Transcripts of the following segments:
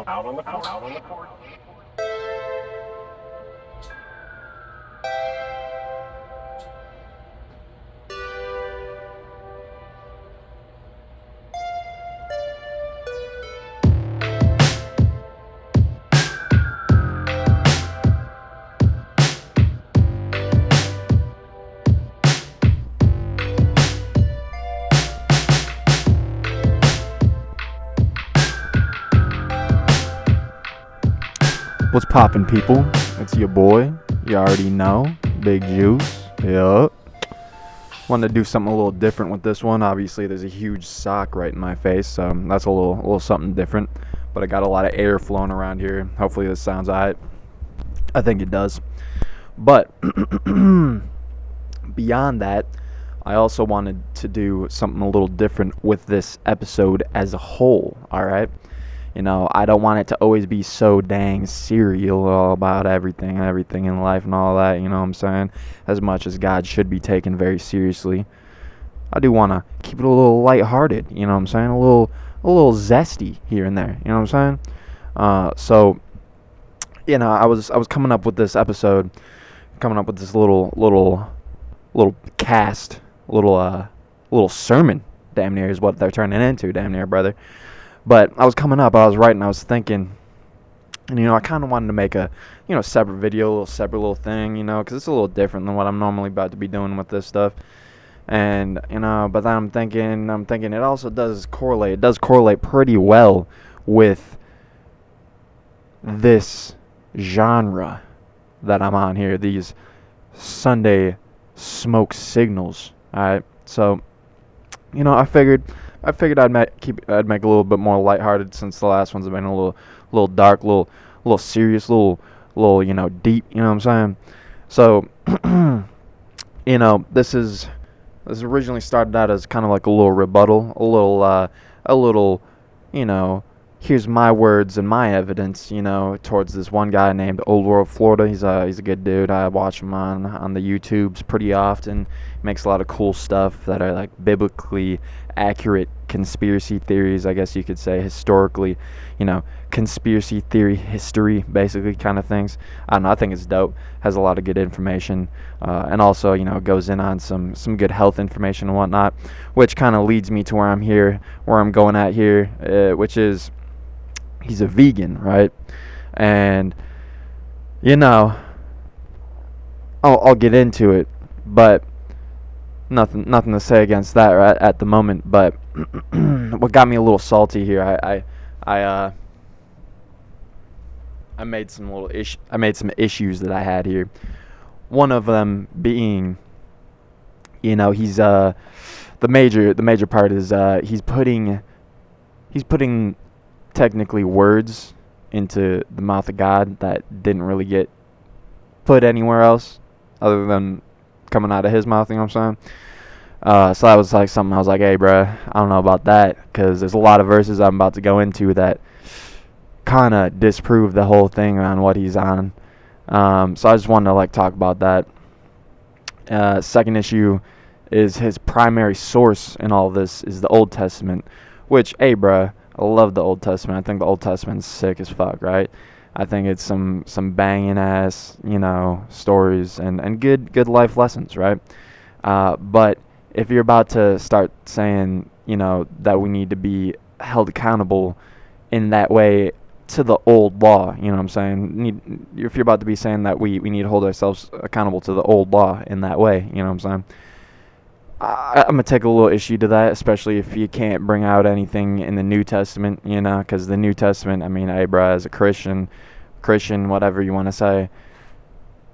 Out on the porch. Out on the porch. What's poppin', people? It's your boy. You already know, Big Juice. Yup. Wanted to do something a little different with this one. Obviously, there's a huge sock right in my face, so that's a little something different. But I got a lot of air flowing around here. Hopefully, this sounds alright. I think it does. But beyond that, I also wanted to do something a little different with this episode as a whole. All right. You know, I don't want it to always be so dang serial all about everything in life and all that, you know what I'm saying? As much as God should be taken very seriously. I do want to keep it a little lighthearted, you know what I'm saying? A little zesty here and there, you know what I'm saying? So, you know, I was coming up with this episode, coming up with this little cast, little sermon, damn near is what they're turning into, damn near, brother. But I was coming up, I was writing, I was thinking, and, you know, I kind of wanted to make a, you know, separate video, a little separate little thing, you know, because it's a little different than what I'm normally about to be doing with this stuff. And, you know, but then I'm thinking it also does correlate pretty well with this genre that I'm on here, these Sunday smoke signals, alright? So, you know, I figured I'd make a little bit more lighthearted since the last ones have been a little dark, little serious, little you know, deep. You know what I'm saying? So, you know, this originally started out as kind of like a little rebuttal, a little, you know, here's my words and my evidence, you know, towards this one guy named Old World Florida. He's a good dude. I watch him on the YouTubes pretty often. Makes a lot of cool stuff that are like biblically accurate conspiracy theories, I guess you could say, historically, you know, conspiracy theory history, basically, kind of things. I don't know, I think it's dope. Has a lot of good information, and also, you know, goes in on some good health information and whatnot, which kind of leads me to where I'm going at here, which is he's a vegan, right? And, you know, I'll get into it, but nothing to say against that right at the moment. But what got me a little salty here, I made some issues that I had here. One of them being, you know, he's the major part is he's putting technically words into the mouth of God that didn't really get put anywhere else other than coming out of his mouth, you know what I'm saying? So that was like something I was like, hey, bruh, I don't know about that, because there's a lot of verses I'm about to go into that kind of disprove the whole thing on what he's on. So I just wanted to like talk about that. Second issue is his primary source in all this is the Old Testament, which, hey, bruh, I love the Old Testament. I think the Old Testament's sick as fuck, right? I think it's some banging ass, you know, stories and good life lessons, right? But if you're about to start saying, you know, that we need to be held accountable in that way to the old law, you know what I'm saying? If you're about to be saying that we need to hold ourselves accountable to the old law in that way, you know what I'm saying? I'm going to take a little issue to that, especially if you can't bring out anything in the New Testament, you know, because the New Testament, I mean, hey, bro, as a Christian, whatever you want to say,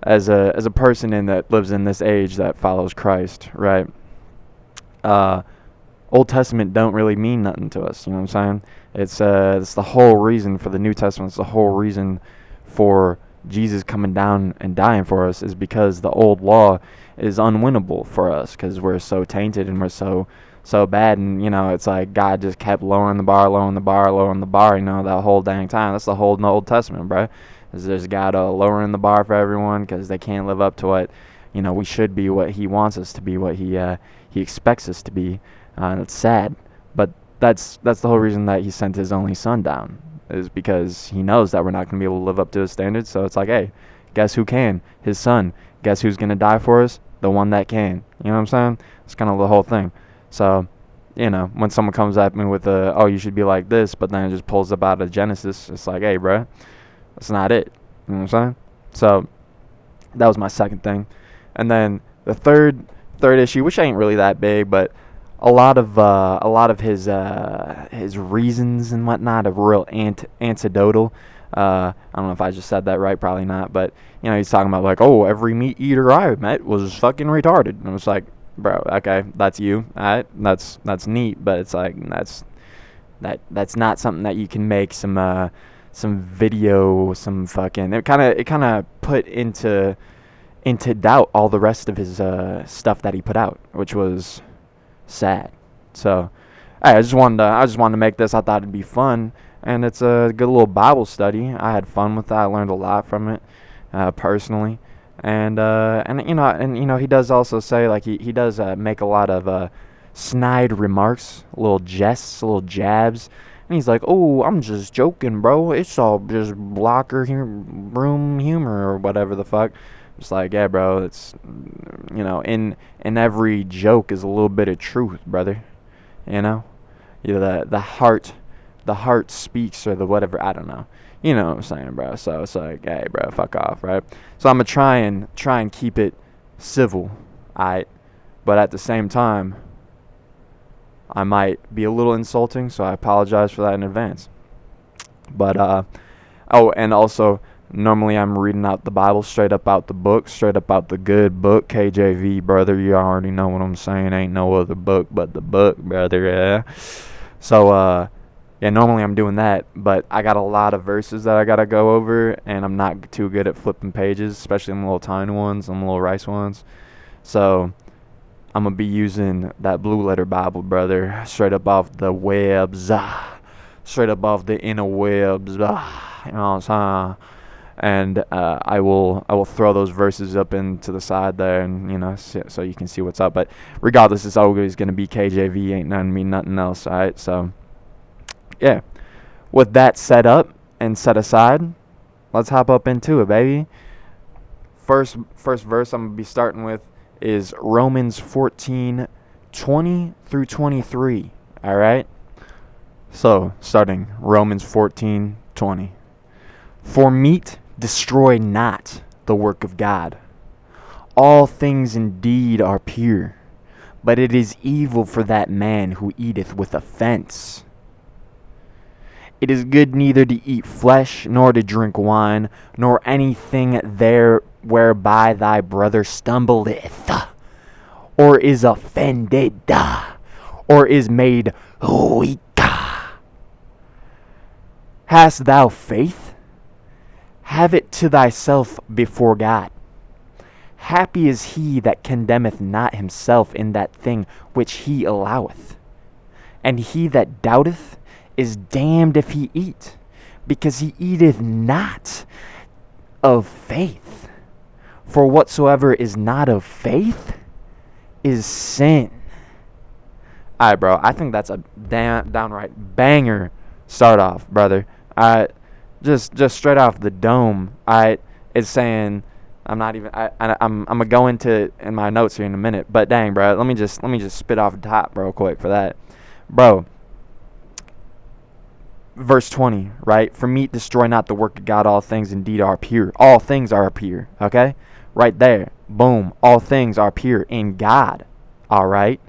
as a person that lives in this age that follows Christ, right? Old Testament don't really mean nothing to us, you know what I'm saying? It's the whole reason for the New Testament. It's the whole reason for Jesus coming down and dying for us is because the old law is unwinnable for us because we're so tainted and we're so bad. And, you know, it's like God just kept lowering the bar, you know, that whole dang time. That's the whole Old Testament, bro. Is there's God lowering the bar for everyone because they can't live up to what, you know, we should be, what he wants us to be, what he expects us to be. And it's sad. But that's the whole reason that he sent his only son down, is because he knows that we're not going to be able to live up to his standards. So it's like, hey, guess who can? His son. Guess who's going to die for us? The one that can. You know what I'm saying? It's kind of the whole thing. So, when someone comes at me with oh, you should be like this, but then it just pulls up out of Genesis, it's like, hey, bro, that's not it. You know what I'm saying? So that was my second thing. And then the third issue, which ain't really that big, but a lot of his reasons and whatnot are real anecdotal. I don't know if I just said that right, probably not, but he's talking about like, oh, every meat eater I met was fucking retarded, and it was like, bro, okay, that's you, alright, that's neat, but it's like that's not something that you can make some video, some fucking, it kind of put into doubt all the rest of his stuff that he put out, which was sad. So I just wanted to make this. I thought it'd be fun, and it's a good little Bible study. I had fun with that. I learned a lot from it, personally, and he does also say, like, he does make a lot of snide remarks, little jests, little jabs, and he's like, oh, I'm just joking, bro. It's all just locker room humor or whatever the fuck. Just like, yeah, bro, it's, in every joke is a little bit of truth, brother. The heart speaks, or the whatever, I don't know. You know what I'm saying, bro? So it's like, hey, bro, fuck off, right? So I'm gonna try and keep it civil, alright? But at the same time, I might be a little insulting, so I apologize for that in advance. But and also, normally I'm reading out the Bible straight up out the book, straight up out the good book, KJV, brother. You already know what I'm saying. Ain't no other book but the book, brother. Yeah. So normally I'm doing that, but I got a lot of verses that I gotta go over, and I'm not too good at flipping pages, especially them little tiny ones, them little rice ones. So I'm gonna be using that Blue Letter Bible, brother, straight up off the webs, straight up off the interwebs. You know what I'm saying? And I will throw those verses up into the side there, and so you can see what's up. But regardless, it's always gonna be KJV. Ain't nothing mean nothing else, all right? So yeah, with that set up and set aside, let's hop up into it, baby. First verse I'm gonna be starting with is Romans 14:20 through 23. All right. So starting Romans 14:20. For meat destroy not the work of God. All things indeed are pure, but it is evil for that man who eateth with offense. It is good neither to eat flesh, nor to drink wine, nor anything there whereby thy brother stumbleth, or is offended, or is made weak. Hast thou faith? Have it to thyself before God. Happy is he that condemneth not himself in that thing which he alloweth. And he that doubteth is damned if he eat, because he eateth not of faith. For whatsoever is not of faith is sin. Alright, bro, I think that's a downright banger start off, brother. Just straight off the dome. It's saying, I'm gonna go into in my notes here in a minute, but dang, bro, let me just spit off the top real quick for that, bro. Verse 20, right? For meat destroy not the work of God. All things indeed are pure. All things are pure. Okay, right there, boom. All things are pure in God. All right,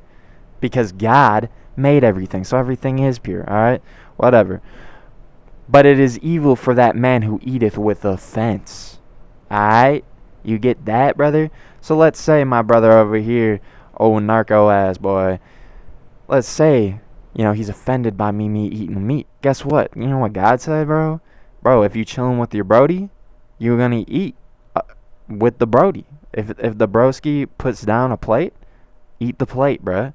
because God made everything, so everything is pure. All right, whatever. But it is evil for that man who eateth with offense. Alright? You get that, brother? So let's say my brother over here, old narco ass boy, let's say, he's offended by me eating meat. Guess what? You know what God said, bro? Bro, if you chilling with your brody, you're gonna eat with the brody. If the broski puts down a plate, eat the plate, bro.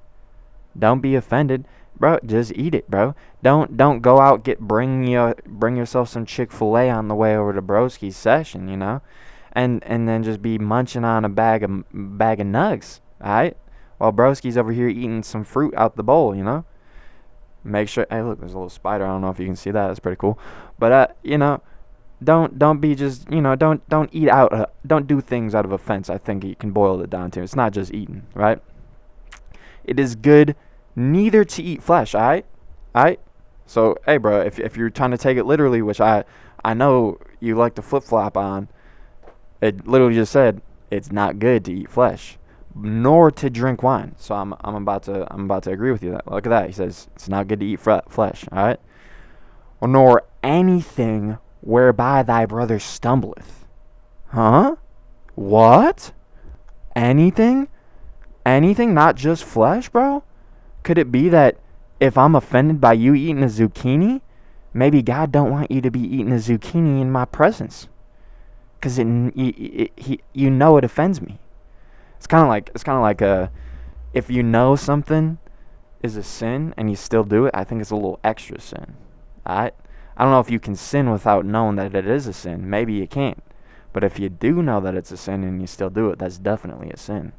Don't be offended. Bro, just eat it, bro. Don't go out bring yourself some Chick-fil-A on the way over to broski's session, and then just be munching on a bag of nugs, alright? While broski's over here eating some fruit out the bowl, make sure. Hey, look, there's a little spider. I don't know if you can see that. That's pretty cool. But don't be just don't eat out. Don't do things out of offense. I think you can boil it down to. It's not just eating, right? It is good neither to eat flesh. All right. So hey, bro, if you're trying to take it literally, which I know you like to flip flop on, it literally just said it's not good to eat flesh, nor to drink wine. So I'm about to agree with you. That look at that. He says it's not good to eat flesh. All right, or nor anything whereby thy brother stumbleth. Huh? What? Anything? Anything? Not just flesh, bro? Could it be that if I'm offended by you eating a zucchini, maybe God don't want you to be eating a zucchini in my presence? Cause it offends me. It's kind of like if you know something is a sin and you still do it, I think it's a little extra sin. Alright? I don't know if you can sin without knowing that it is a sin. Maybe you can't. But if you do know that it's a sin and you still do it, that's definitely a sin.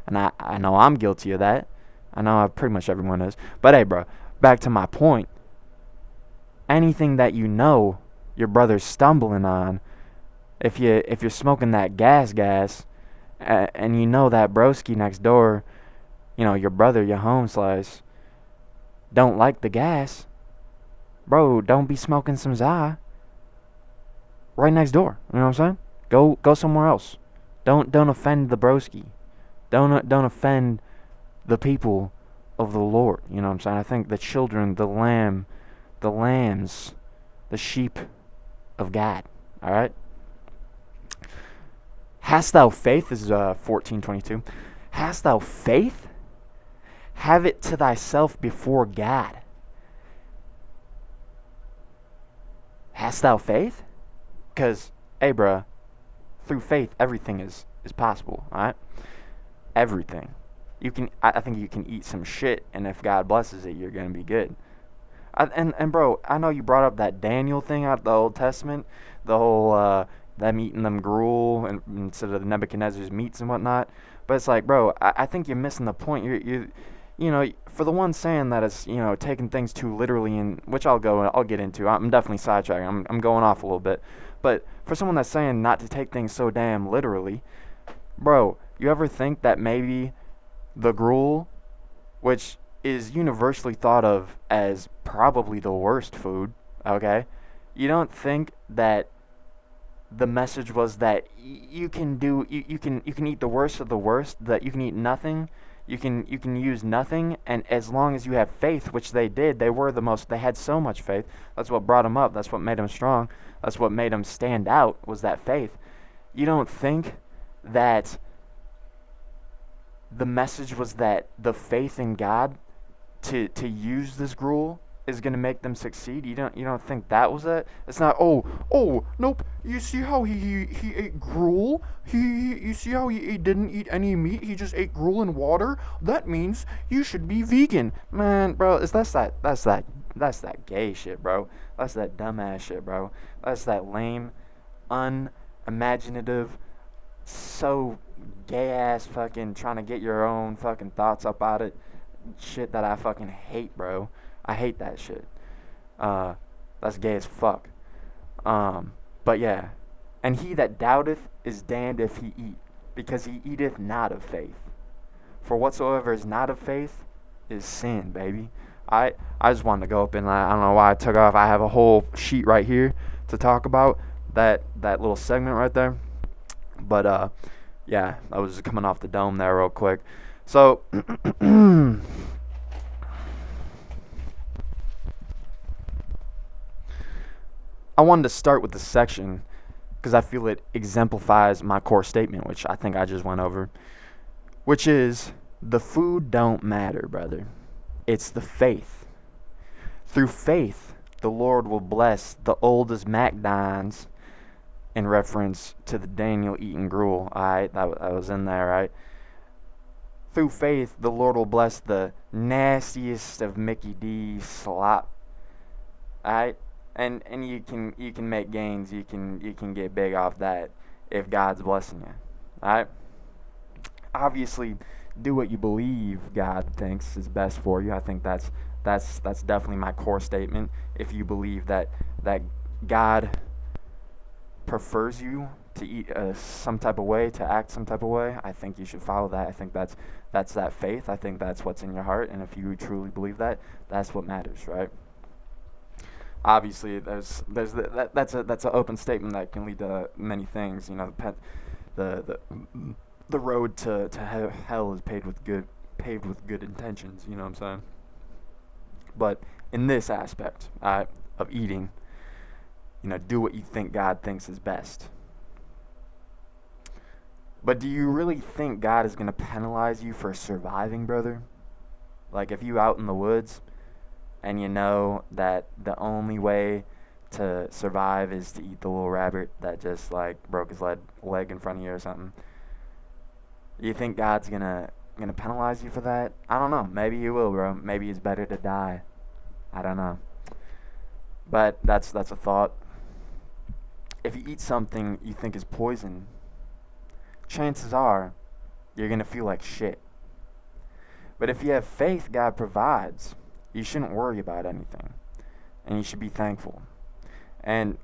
And I know I'm guilty of that. I know pretty much everyone is. But hey, bro, back to my point. Anything that you know your brother's stumbling on, if you're smoking that gas, and you know that broski next door, your brother, your home slice, don't like the gas, bro, don't be smoking some za right next door. You know what I'm saying? Go somewhere else. Don't offend the broski. Don't offend the people of the Lord. You know what I'm saying? I think the children, the lambs, the sheep of God. All right. Hast thou faith? This is 14:22. Hast thou faith? Have it to thyself before God. Hast thou faith? Because, hey, bruh, through faith, everything is possible. All right. Everything. I think you can eat some shit, and if God blesses it, you're gonna be good. And bro, I know you brought up that Daniel thing out of the Old Testament, the whole them eating them gruel and instead of the Nebuchadnezzar's meats and whatnot. But it's like, bro, I think you're missing the point. For the one saying that it's taking things too literally, and which I'll get into. I'm definitely sidetracking. I'm going off a little bit. But for someone that's saying not to take things so damn literally, bro, you ever think that maybe the gruel, which is universally thought of as probably the worst food, okay? You don't think that the message was that you can eat the worst of the worst, that you can eat nothing, you can use nothing, and as long as you have faith, which they did, they had so much faith. That's what brought them up. That's what made them strong. That's what made them stand out, was that faith. You don't think that the message was that the faith in God to use this gruel is gonna make them succeed? You don't think that was it? It's not. Oh nope. You see how he ate gruel? You see how he didn't eat any meat? He just ate gruel and water. That means you should be vegan, man, bro. That's that gay shit, bro. That's that dumbass shit, bro. That's that lame, unimaginative, so gay ass fucking trying to get your own fucking thoughts up out it shit that I fucking hate, bro. I hate that shit. That's gay as fuck. But yeah. And he that doubteth is damned if he eat, because he eateth not of faith. For whatsoever is not of faith is sin, baby. I just wanted to go up and I don't know why I took off. I have a whole sheet right here to talk about that little segment right there. But yeah, I was just coming off the dome there real quick. So I wanted to start with this section because I feel it exemplifies my core statement, which I think I just went over, which is the food don't matter, brother. It's the faith. Through faith, the Lord will bless the oldest MacDons, in reference to the Daniel eating gruel. Alright, that was in there, right? Through faith, the Lord will bless the nastiest of Mickey D slop. Alright? And you can make gains, you can get big off that if God's blessing you. Alright? Obviously, do what you believe God thinks is best for you. I think that's definitely my core statement. If you believe that God prefers you to eat some type of way, to act some type of way, I think you should follow that. I think that's that faith. I think that's what's in your heart, and if you truly believe that, that's what matters, right? Obviously, that's an open statement that can lead to many things. You know, the the road to hell is paved with good intentions. You know what I'm saying? But in this aspect of eating, do what you think God thinks is best. But do you really think God is gonna penalize you for surviving, brother? Like if you out in the woods and you know that the only way to survive is to eat the little rabbit that just like broke his leg in front of you or something. You think God's gonna penalize you for that? I don't know. Maybe he will, bro. Maybe it's better to die. I don't know. But that's a thought. If you eat something you think is poison, chances are you're gonna feel like shit. But if you have faith God provides, you shouldn't worry about anything. And you should be thankful. And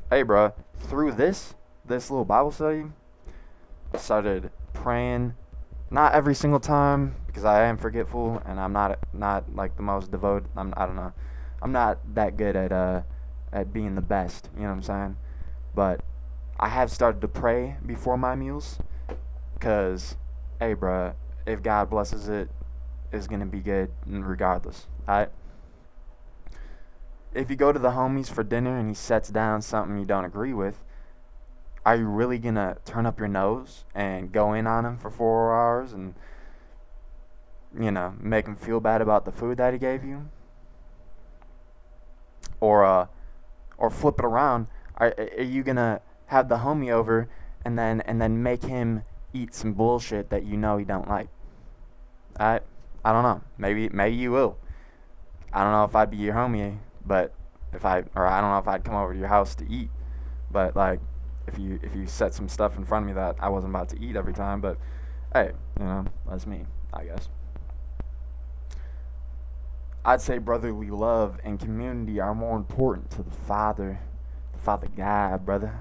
hey bro, through this little Bible study, I started praying, not every single time because I am forgetful and I'm not like the most devoted. I don't know. I'm not that good at being the best, you know what I'm saying? But I have started to pray before my meals cuz hey bro, if God blesses it, it's going to be good regardless. Alright? If you go to the homies for dinner and he sets down something you don't agree with, are you really going to turn up your nose and go in on him for 4 hours and, make him feel bad about the food that he gave you? Or flip it around, are you going to have the homie over and then make him eat some bullshit that you know he don't like? I don't know. Maybe you will. I don't know if I'd be your homie, but I don't know if I'd come over to your house to eat. But like, if you set some stuff in front of me that I wasn't about to eat every time, but hey, that's me, I guess. I'd say brotherly love and community are more important to the Father God, brother,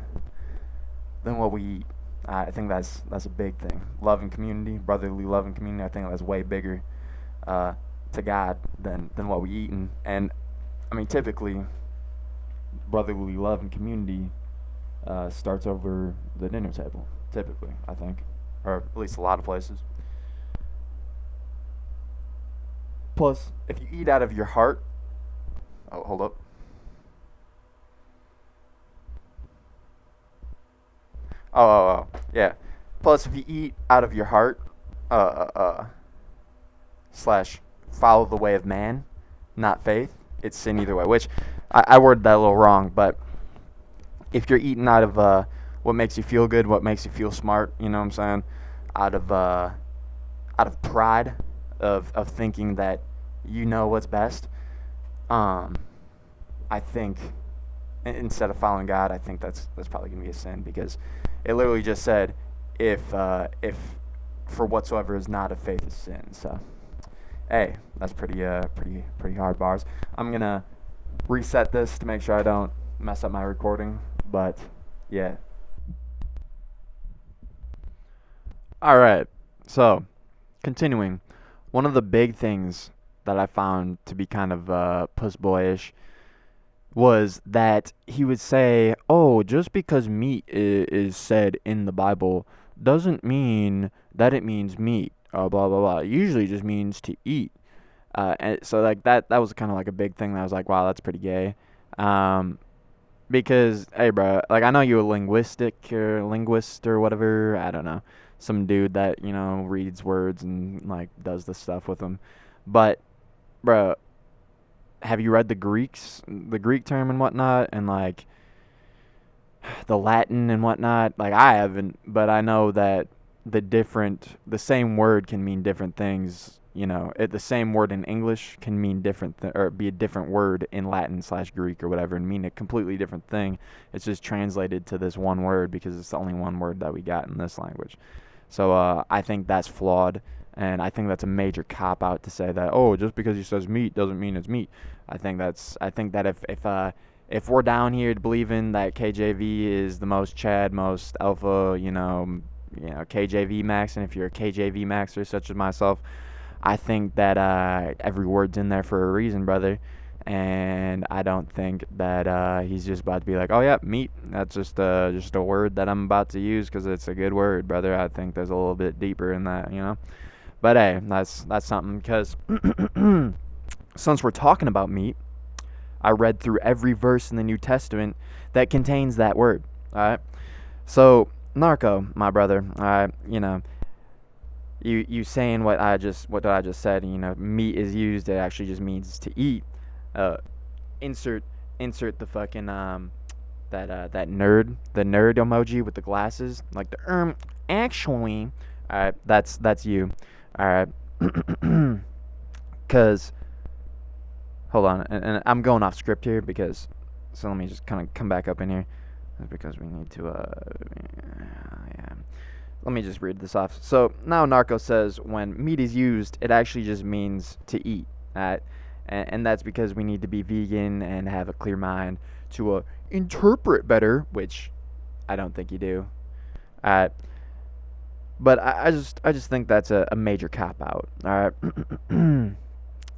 than what we eat. I think that's a big thing. Love and community, brotherly love and community. I think that's way bigger to God than what we eat. And I mean, typically, brotherly love and community starts over the dinner table. Typically, I think, or at least a lot of places. Plus, if you eat out of your heart, oh, hold up. Yeah. Plus, if you eat out of your heart, slash follow the way of man, not faith, it's sin either way. Which I worded that a little wrong, but if you're eating out of what makes you feel good, what makes you feel smart, you know what I'm saying? Out of pride of thinking that you know what's best, um, I think instead of following God, I think that's probably gonna be a sin because it literally just said if for whatsoever is not of faith is sin. So hey, that's pretty hard bars. I'm gonna reset this to make sure I don't mess up my recording, but yeah. All right. So, continuing, one of the big things that I found to be kind of puss boyish was that he would say, "Oh, just because meat is said in the Bible doesn't mean that it means meat." Blah blah blah. It usually just means to eat. And so like that was kind of like a big thing that I was like, wow, that's pretty gay. Um, because hey, bro, like I know you're a linguist or whatever. I don't know, some dude that reads words and like does this stuff with them. But bro, have you read the Greek term and whatnot, and like the Latin and whatnot? Like I haven't, but I know that the same word can mean different things. The same word in English can mean or be a different word in Latin/Greek or whatever, and mean a completely different thing. It's just translated to this one word because it's the only one word that we got in this language. So I think that's flawed. And I think that's a major cop out to say that, oh, just because he says meat doesn't mean it's meat. I think that if we're down here believing that KJV is the most Chad, most alpha, KJV max, and if you're a KJV maxer such as myself, I think that every word's in there for a reason, brother. And I don't think that he's just about to be like, oh yeah, meat. That's just a word that I'm about to use because it's a good word, brother. I think there's a little bit deeper in that, But hey, that's something. Because since we're talking about meat, I read through every verse in the New Testament that contains that word. All right. So narco, my brother. All right. You saying what I just said. Meat is used. It actually just means to eat. Insert the fucking that nerd, the nerd emoji with the glasses, like the actually. All right, that's you. All right, cause hold on, and I'm going off script here because so let me just kind of come back up in here because we need to yeah. Let me just read this off. So now Narco says when meat is used, it actually just means to eat. And that's because we need to be vegan and have a clear mind to interpret better, which I don't think you do. But I just think that's a major cop out. All right,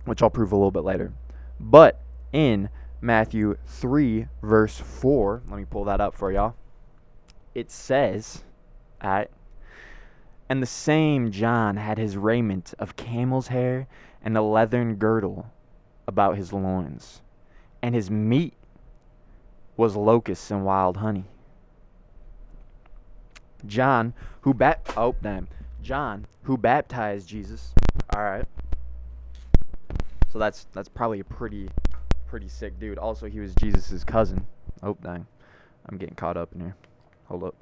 which I'll prove a little bit later. But in Matthew 3 verse 4, let me pull that up for y'all. It says, and the same John had his raiment of camel's hair and a leathern girdle about his loins, and his meat was locusts and wild honey. John, who baptized Jesus. All right. So that's probably a pretty sick dude. Also, he was Jesus's cousin. Oh, dang. I'm getting caught up in here. Hold up.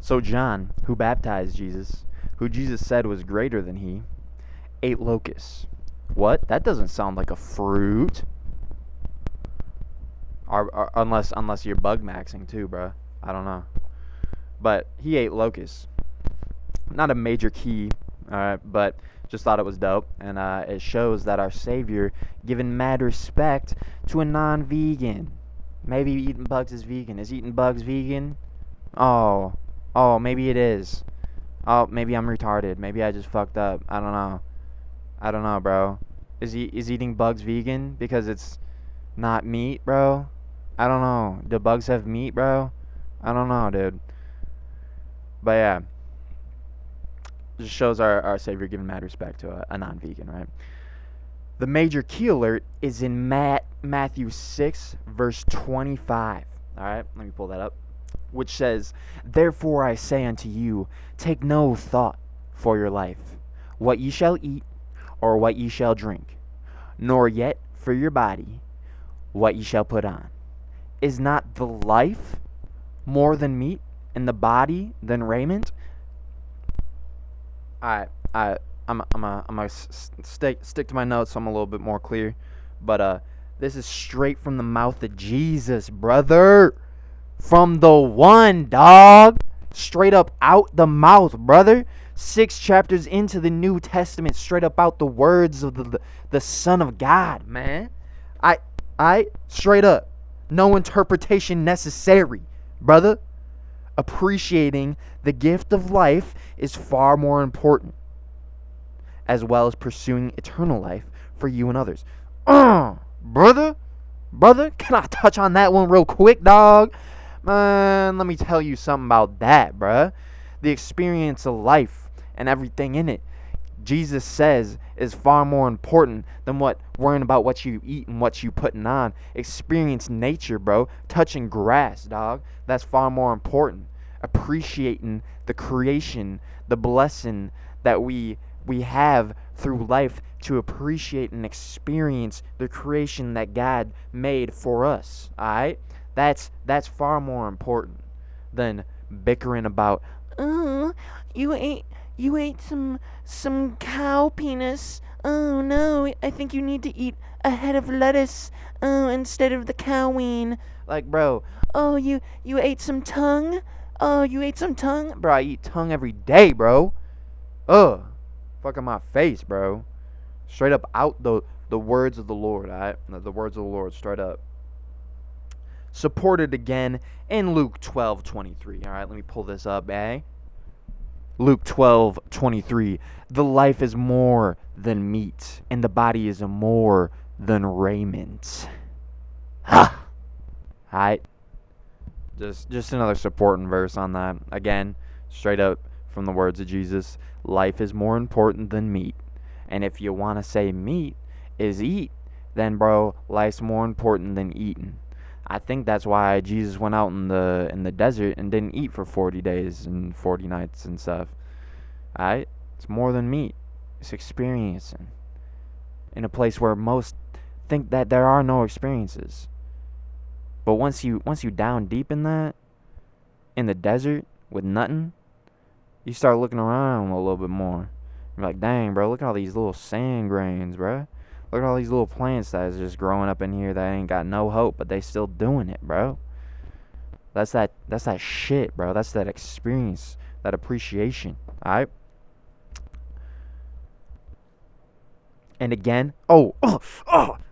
So John, who baptized Jesus, who Jesus said was greater than he, ate locusts. What? That doesn't sound like a fruit. Unless you're bug maxing too, bro. I don't know. But he ate locusts. Not a major key, but just thought it was dope. And it shows that our Savior given mad respect to a non-vegan. Maybe eating bugs is vegan. Is eating bugs vegan? Oh, maybe it is. Oh, maybe I'm retarded. Maybe I just fucked up. I don't know, bro. Is eating bugs vegan because it's not meat, bro? I don't know. Do bugs have meat, bro? I don't know, dude. But yeah, just shows our Savior giving mad respect to a non-vegan, right? The major key alert is in Matthew 6, verse 25. All right, let me pull that up. Which says, therefore I say unto you, take no thought for your life, what ye shall eat, or what ye shall drink, nor yet for your body, what ye shall put on. Is not the life more than meat, and the body than raiment? I'm gonna stick to my notes so I'm a little bit more clear. But this is straight from the mouth of Jesus, brother. From the one, dog. Straight up out the mouth, brother. 6 chapters into the New Testament, straight up out the words of the Son of God, man. I straight up. No interpretation necessary, brother. Appreciating the gift of life is far more important, as well as pursuing eternal life for you and others. Brother, can I touch on that one real quick, dog? Man, let me tell you something about that, bruh. The experience of life and everything in it, Jesus says, is far more important than worrying about what you eat and what you putting on. Experience nature, bro. Touching grass, dog. That's far more important. Appreciating the creation, the blessing that we have through life to appreciate and experience the creation that God made for us. Alright? That's far more important than bickering about, you you ate some cow penis. Oh no, I think you need to eat a head of lettuce instead of the cow ween. Like, bro, oh, you ate some tongue? Oh, you ate some tongue? Bro, I eat tongue every day, bro. Ugh. Fucking my face, bro. Straight up out the words of the Lord, alright? The words of the Lord, straight up. Supported again in Luke 12:23. Alright, let me pull this up, Luke 12:23. The life is more than meat, and the body is more than raiment. Ha! Alright. Just another supporting verse on that. Again, straight up from the words of Jesus. Life is more important than meat. And if you want to say meat is eat, then bro, life's more important than eating. I think that's why Jesus went out in the desert and didn't eat for 40 days and 40 nights and stuff. Alright? It's more than meat. It's experiencing. In a place where most think that there are no experiences. But once you down deep in that, in the desert with nothing, you start looking around a little bit more. You're like, dang, bro, look at all these little sand grains, bro. Look at all these little plants that's just growing up in here that ain't got no hope, but they still doing it, bro. That's that shit, bro. That's that experience, that appreciation, alright? And again, bro, I'm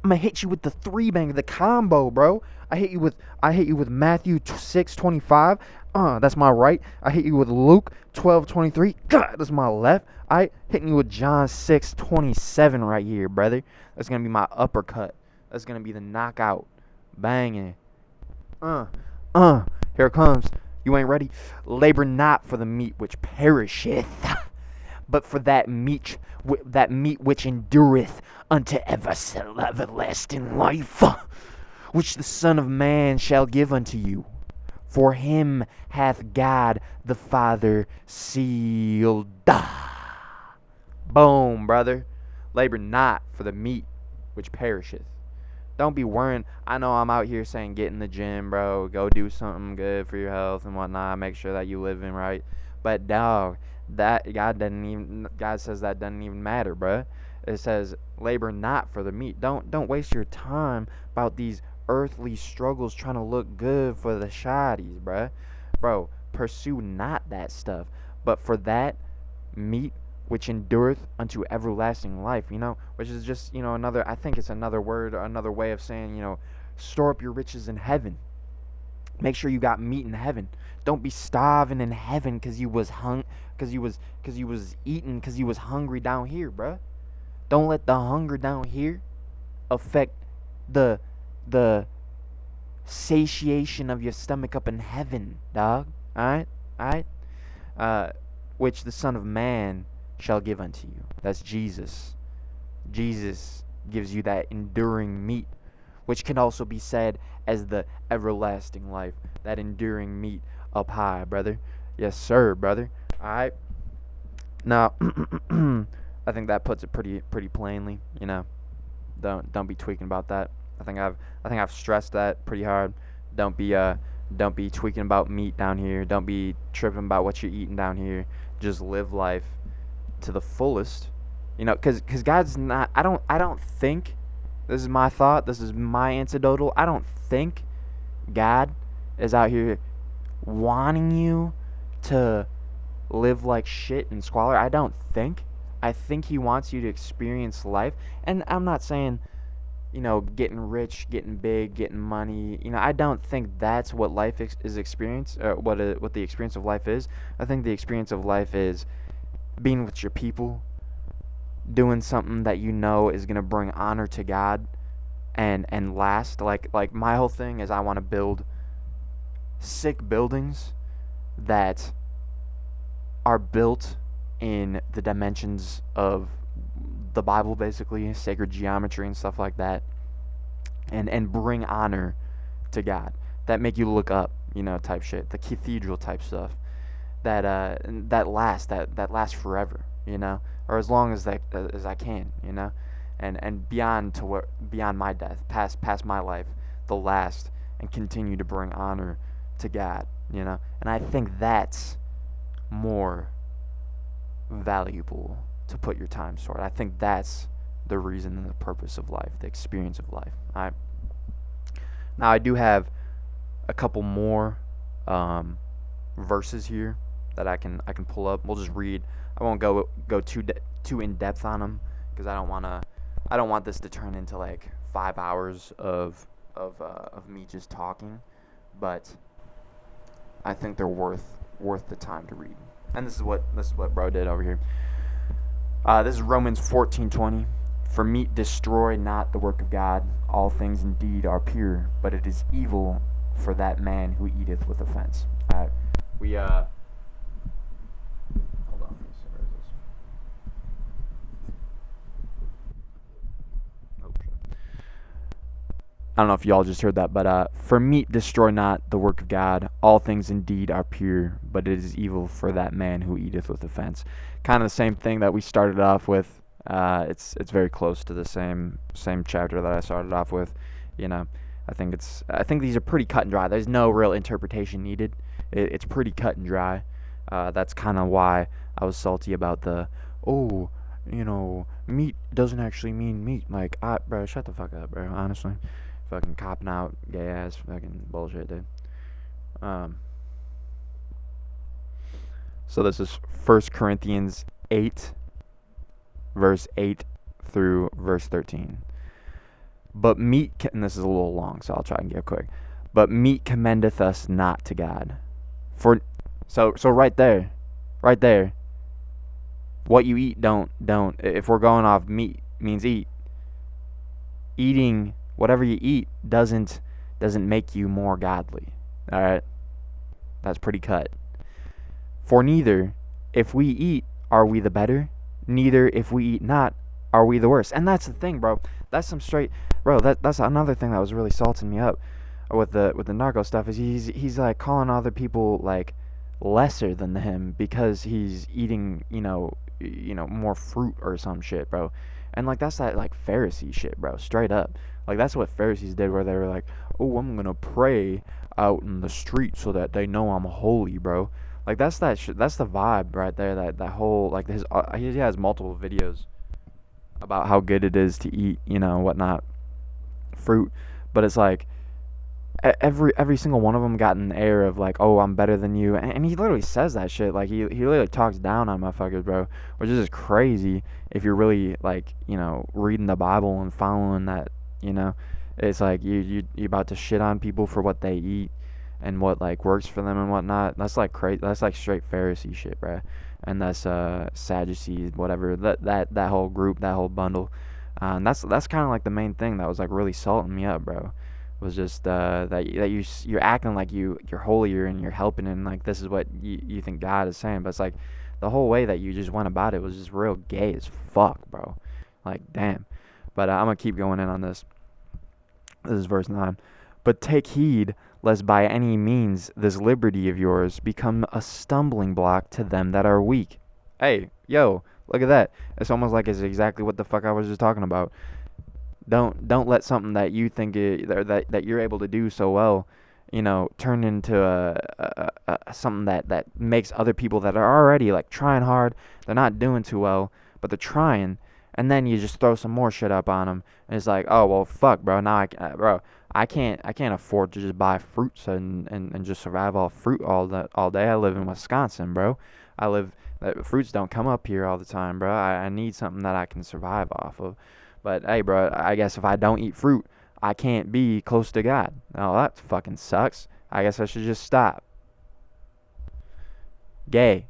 gonna hit you with the three banger, the combo, bro. I hit you with Matthew 6:25. That's my right. I hit you with Luke 12:23. God, that's my left. I hitting you with John 6:27 right here, brother. That's gonna be my uppercut. That's gonna be the knockout, banging. Here it comes. You ain't ready. Labor not for the meat which perisheth, but for that meat which endureth unto everlasting life, which the Son of Man shall give unto you. For him hath God the Father sealed. Boom, brother. Labor not for the meat which perisheth. Don't be worrying. I know I'm out here saying get in the gym, bro. Go do something good for your health and whatnot. Make sure that you living right. But dog, that God says that doesn't even matter, bro. It says labor not for the meat. Don't waste your time about these earthly struggles trying to look good for the shotties, bro. Bro, pursue not that stuff, but for that meat which endureth unto everlasting life, which is just, another, I think it's another word, another way of saying, store up your riches in heaven. Make sure you got meat in heaven. Don't be starving in heaven because you was eating because you was hungry down here, bruh. Don't let the hunger down here affect the satiation of your stomach up in heaven, dog. Alright? Which the Son of Man shall give unto you. That's Jesus. Jesus gives you that enduring meat, which can also be said as the everlasting life, that enduring meat up high, brother. Yes, sir, brother. Alright. Now, I think that puts it pretty plainly, Don't be tweaking about that. I think I've stressed that pretty hard. Don't be tweaking about meat down here. Don't be tripping about what you're eating down here. Just live life to the fullest. Cuz God's not I don't think, this is my thought, this is my antidotal. I don't think God is out here wanting you to live like shit and squalor. I don't think. I think he wants you to experience life. And I'm not saying, getting rich, getting big, getting money. I don't think that's what life is experience. What the experience of life is. I think the experience of life is being with your people, doing something that is gonna bring honor to God, and last. Like my whole thing is I want to build sick buildings that are built in the dimensions of the Bible, basically sacred geometry and stuff like that, and bring honor to God, that make you look up, type shit, the cathedral type stuff, that lasts forever, or as long as I can, and beyond my death, past my life, the last, and continue to bring honor to God, and I think that's more valuable to put your time toward. I think that's the reason and the purpose of life, the experience of life. Now I do have a couple more verses here that I can pull up. We'll just read. I won't go too in depth on them because I don't want this to turn into like 5 hours of me just talking, but I think they're worth the time to read. And this is what bro did over here. This is Romans 14:20. For meat destroy not the work of God. All things indeed are pure, but it is evil for that man who eateth with offense. We hold on. Let me see, where is this? Oh, shit. I don't know if y'all just heard that, but for meat destroy not the work of God. All things indeed are pure, but it is evil for that man who eateth with offense. Kind of the same thing that we started off with. It's very close to the same chapter that I started off with. You know, I think these are pretty cut and dry. There's no real interpretation needed. It's pretty cut and dry. That's kind of why I was salty about meat doesn't actually mean meat. Like, bro, shut the fuck up, bro. Honestly, fucking copping out gay ass fucking bullshit, dude. So this is 1 Corinthians 8. Verse 8 through verse 13. But meat, and this is a little long, so I'll try and get quick. But meat commendeth us not to God. So right there, what you eat don't. If we're going off meat means eat. Eating whatever you eat doesn't make you more godly. All right, that's pretty cut. For neither, if we eat, are we the better? Neither, if we eat not, are we the worse. And that's the thing, bro. That's some straight, bro. That's another thing that was really salting me up with the narco stuff. Is he's like calling other people like lesser than him because he's eating more fruit or some shit, bro. And like that's that like Pharisee shit, bro. Straight up, like that's what Pharisees did, where they were like, oh, I'm gonna pray out in the street so that they know I'm holy, bro. Like that's that's the vibe right there. That whole like he has multiple videos about how good it is to eat, whatnot, fruit. But it's like every single one of them got an air of like, oh, I'm better than you, and he literally says that shit. Like he literally talks down on motherfuckers, bro, which is just crazy if you're really like reading the Bible and following that. It's like you about to shit on people for what they eat and what like works for them and whatnot. That's like crazy. That's like straight Pharisee shit, bro. And that's Sadducees, whatever. That whole group, that whole bundle. And that's kind of like the main thing that was like really salting me up, bro. Was just that you're acting like you're holier and you're helping, and like this is what you think God is saying, but it's like the whole way that you just went about it was just real gay as fuck, bro. Like damn. But I'm gonna keep going in on this. This is verse 9. But take heed lest by any means this liberty of yours become a stumbling block to them that are weak. Hey, yo, look at that. It's almost like it's exactly what the fuck I was just talking about. Don't let something that you think that you're able to do so well, turn into something that makes other people that are already like trying hard, they're not doing too well, but they're trying, and then you just throw some more shit up on them, and it's like, oh well, fuck, bro. Now I can't afford to just buy fruits and just survive off fruit all day. I live in Wisconsin, bro. Fruits don't come up here all the time, bro. I need something that I can survive off of. But hey, bro, I guess if I don't eat fruit, I can't be close to God. Oh, that fucking sucks. I guess I should just stop. Gay.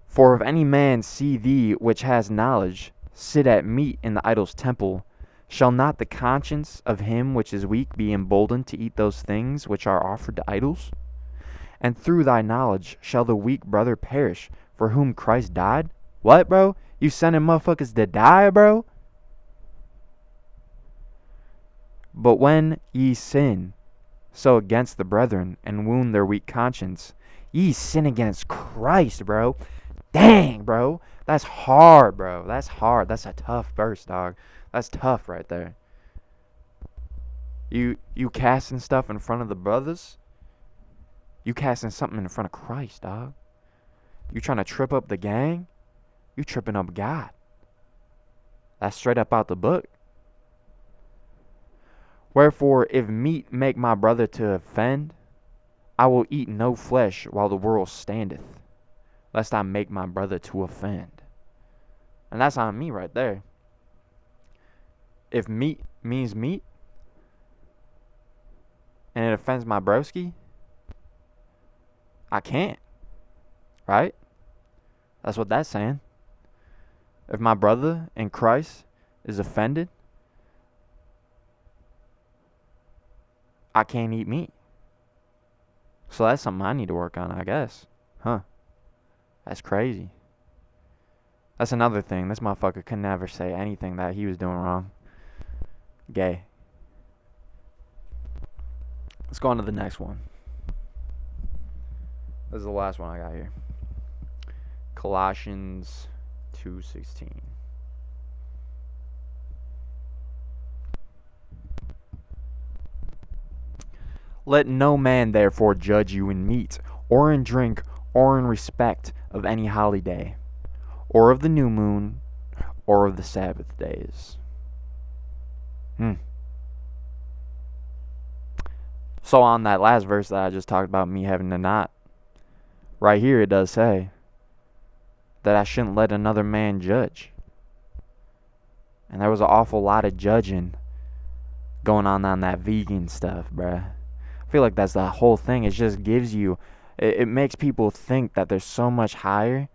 For if any man see thee which has knowledge sit at meat in the idol's temple, shall not the conscience of him which is weak be emboldened to eat those things which are offered to idols? And through thy knowledge shall the weak brother perish, for whom Christ died? What, bro? You sending motherfuckers to die, bro? But when ye sin so against the brethren and wound their weak conscience, ye sin against Christ, bro. Dang, bro. That's hard, bro. That's hard. That's a tough verse, dog. That's tough right there. You casting stuff in front of the brothers? You casting something in front of Christ, dog. You trying to trip up the gang? You tripping up God. That's straight up out the book. Wherefore, if meat make my brother to offend, I will eat no flesh while the world standeth, lest I make my brother to offend. And that's on me right there. If meat means meat, and it offends my broski, I can't. Right? That's what that's saying. If my brother in Christ is offended, I can't eat meat. So that's something I need to work on, I guess. Huh. That's crazy. That's another thing. This motherfucker could never say anything that he was doing wrong. Gay. Let's go on to the next one. This is the last one I got here. Colossians 2:16. Let no man therefore judge you in meat, or in drink, or in respect of any holiday, or of the new moon, or of the Sabbath days. So on that last verse that I just talked about, me having to not, right here it does say that I shouldn't let another man judge. And there was an awful lot of judging going on that vegan stuff, bruh. I feel like that's the whole thing. It just gives you, it makes people think that they're so much higher,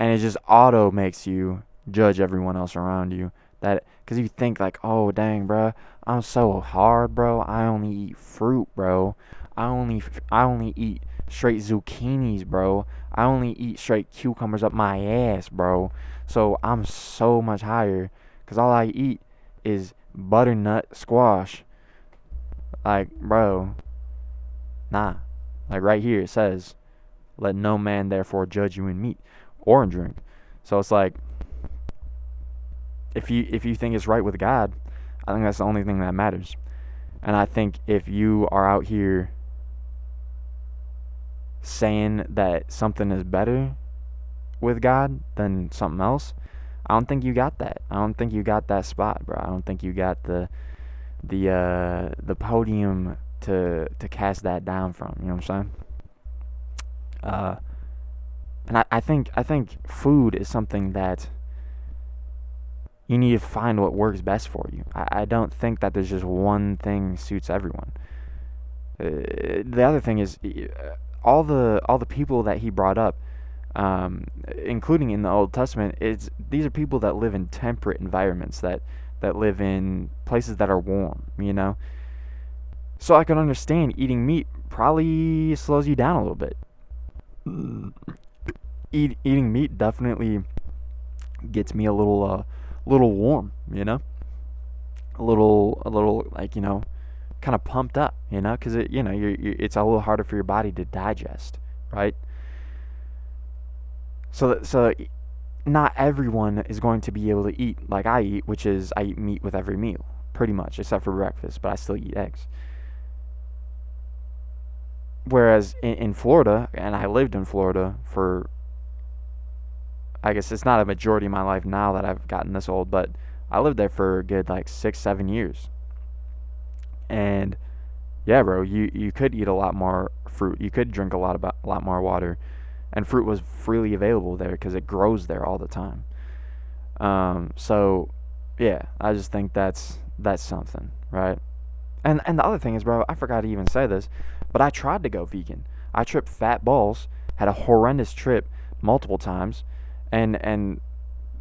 and it just auto makes you judge everyone else around you. That, because you think like, oh dang, bro, I'm so hard, bro. I only eat fruit, bro. I only eat straight zucchinis, bro. I only eat straight cucumbers up my ass, bro. So I'm so much higher, because all I eat is butternut squash. Like, bro, nah. Like right here it says, let no man therefore judge you in meat or in drink. So it's like, if you think it's right with God, I think that's the only thing that matters. And I think if you are out here saying that something is better with God than something else, I don't think you got that. I don't think you got that spot, bro. I don't think you got the podium to cast that down from. You know what I'm saying? And I think food is something that you need to find what works best for you. I don't think that there's just one thing suits everyone. The other thing is, all the people that he brought up, including in the Old Testament, these are people that live in temperate environments, that live in places that are warm, you know? So I can understand eating meat probably slows you down a little bit. Eating meat definitely gets me a little warm, you know? A little like, you know, kind of pumped up, you know? Because it's a little harder for your body to digest, right? So not everyone is going to be able to eat like I eat, which is I eat meat with every meal, pretty much, except for breakfast, but I still eat eggs. Whereas in Florida, and I lived in Florida for, I guess it's not a majority of my life now that I've gotten this old, but I lived there for a good like 6-7 years. And yeah, bro, you could eat a lot more fruit. You could drink a lot more water, and fruit was freely available there because it grows there all the time. So yeah, I just think that's something, right? And the other thing is, bro, I forgot to even say this, but I tried to go vegan. I tripped fat balls, had a horrendous trip multiple times, and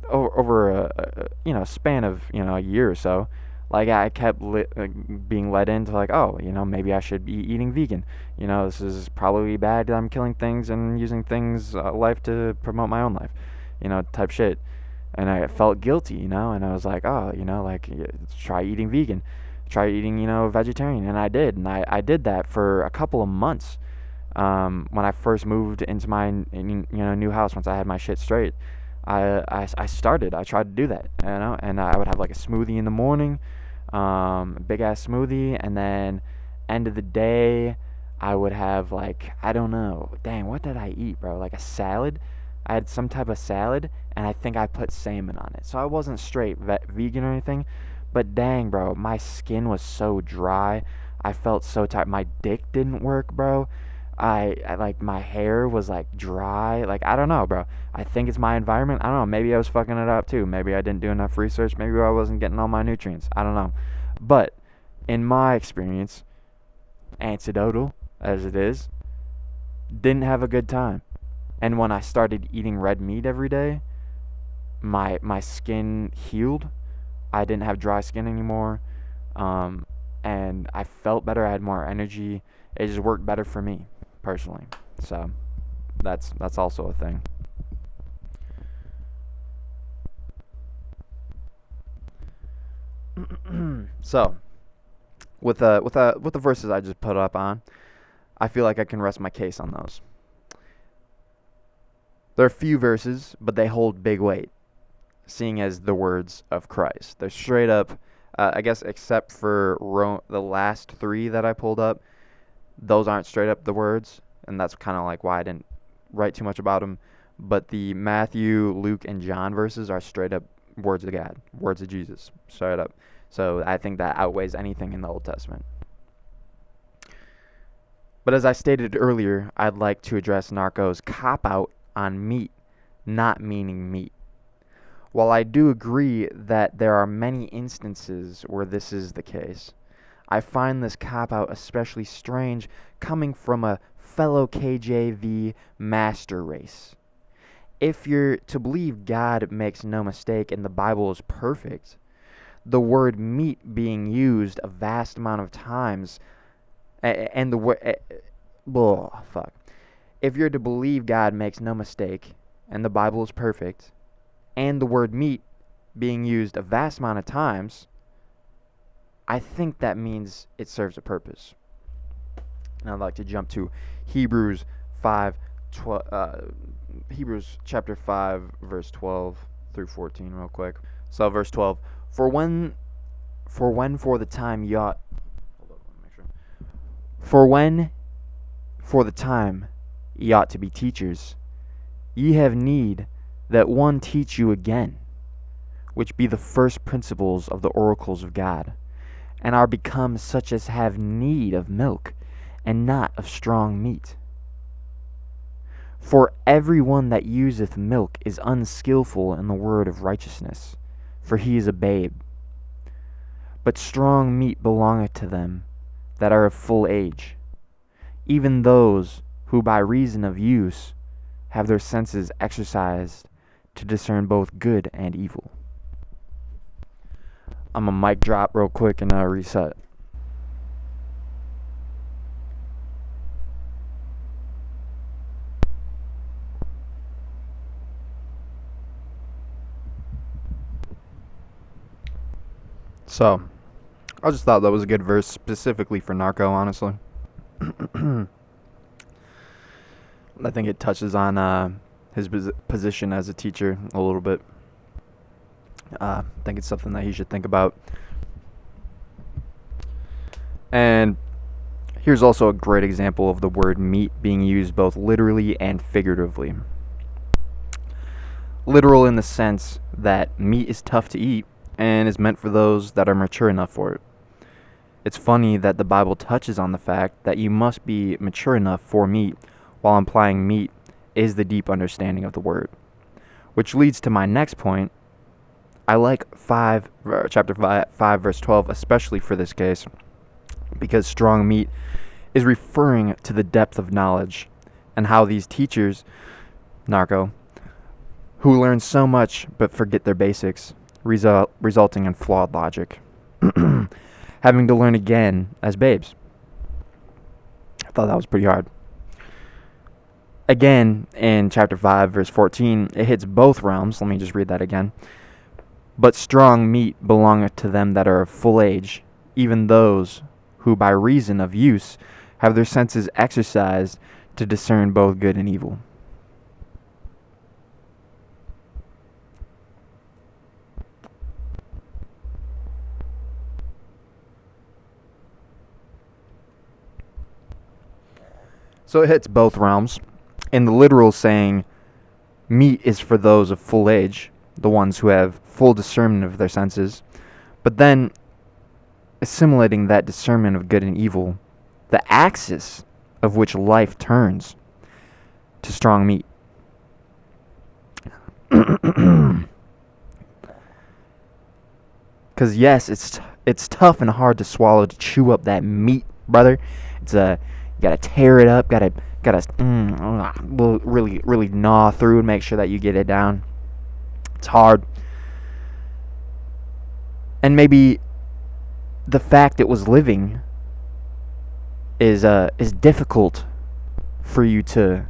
over a span of a year or so, like I kept being led into like, oh, maybe I should be eating vegan. This is probably bad that I'm killing things and using things life to promote my own life, type shit. And I felt guilty, and I was like, oh, like try eating vegan, try eating, vegetarian, and I did, and I did that for a couple of months. When I first moved into my new house, once I had my shit straight, I tried to do that, and I would have like a smoothie in the morning, big ass smoothie, and then end of the day, I would have like, I don't know, dang, what did I eat, bro? Like a salad. I had some type of salad, and I think I put salmon on it. So I wasn't straight vegan or anything, but dang, bro, my skin was so dry. I felt so tired. My dick didn't work, bro. I like my hair was like dry. Like I don't know, bro. I think it's my environment. I don't know. Maybe I was fucking it up too. Maybe I didn't do enough research. Maybe I wasn't getting all my nutrients. I don't know. But in my experience, anecdotal as it is, didn't have a good time. And when I started eating red meat every day, my skin healed. I didn't have dry skin anymore. Um, and I felt better. I had more energy. It just worked better for me personally. So that's also a thing. So with the verses I just put up on, I feel like I can rest my case on those. There are few verses, but they hold big weight, seeing as the words of Christ. They're straight up, I guess, except for the last three that I pulled up, those aren't straight up the words, and that's kind of like why I didn't write too much about them. But the Matthew, Luke, and John verses are straight up words of God, words of Jesus, straight up. So I think that outweighs anything in the Old Testament. But as I stated earlier, I'd like to address Narco's cop out on meat not meaning meat. While I do agree that there are many instances where this is the case, I find this cop out especially strange coming from a fellow KJV master race. If you're to believe God makes no mistake and the Bible is perfect, the word meat being used a vast amount of times, and the word, fuck. If you're to believe God makes no mistake and the Bible is perfect, and the word meat being used a vast amount of times, I think that means it serves a purpose. And I'd like to jump to Hebrews 5, Hebrews chapter 5, verse 12 through 14 real quick. So verse 12, for when for the time ye ought, hold on, let me make sure. For when for the time ye ought to be teachers, ye have need that one teach you again, which be the first principles of the oracles of God, and are become such as have need of milk, and not of strong meat. For every one that useth milk is unskilful in the word of righteousness, for he is a babe. But strong meat belongeth to them that are of full age, even those who by reason of use have their senses exercised to discern both good and evil. I'm a mic drop real quick and reset. So, I just thought that was a good verse specifically for Narco, honestly. I think it touches on his position as a teacher a little bit. I think it's something that he should think about. And here's also a great example of the word meat being used both literally and figuratively. Literal in the sense that meat is tough to eat and is meant for those that are mature enough for it. It's funny that the Bible touches on the fact that you must be mature enough for meat, while implying meat is the deep understanding of the word. Which leads to my next point. I like chapter 5, verse 12, especially for this case, because strong meat is referring to the depth of knowledge and how these teachers, Narco, who learn so much but forget their basics, resulting in flawed logic, having to learn again as babes. I thought that was pretty hard. Again, in chapter 5, verse 14, it hits both realms. Let me just read that again. But strong meat belongeth to them that are of full age, even those who by reason of use have their senses exercised to discern both good and evil. So it hits both realms. In the literal saying, meat is for those of full age, the ones who have full discernment of their senses. But then, assimilating that discernment of good and evil, the axis of which life turns to strong meat. Because yes, it's tough and hard to swallow, to chew up that meat, brother. You gotta tear it up, gotta really gnaw through and make sure that you get it down. It's hard. And maybe the fact it was living is difficult for you to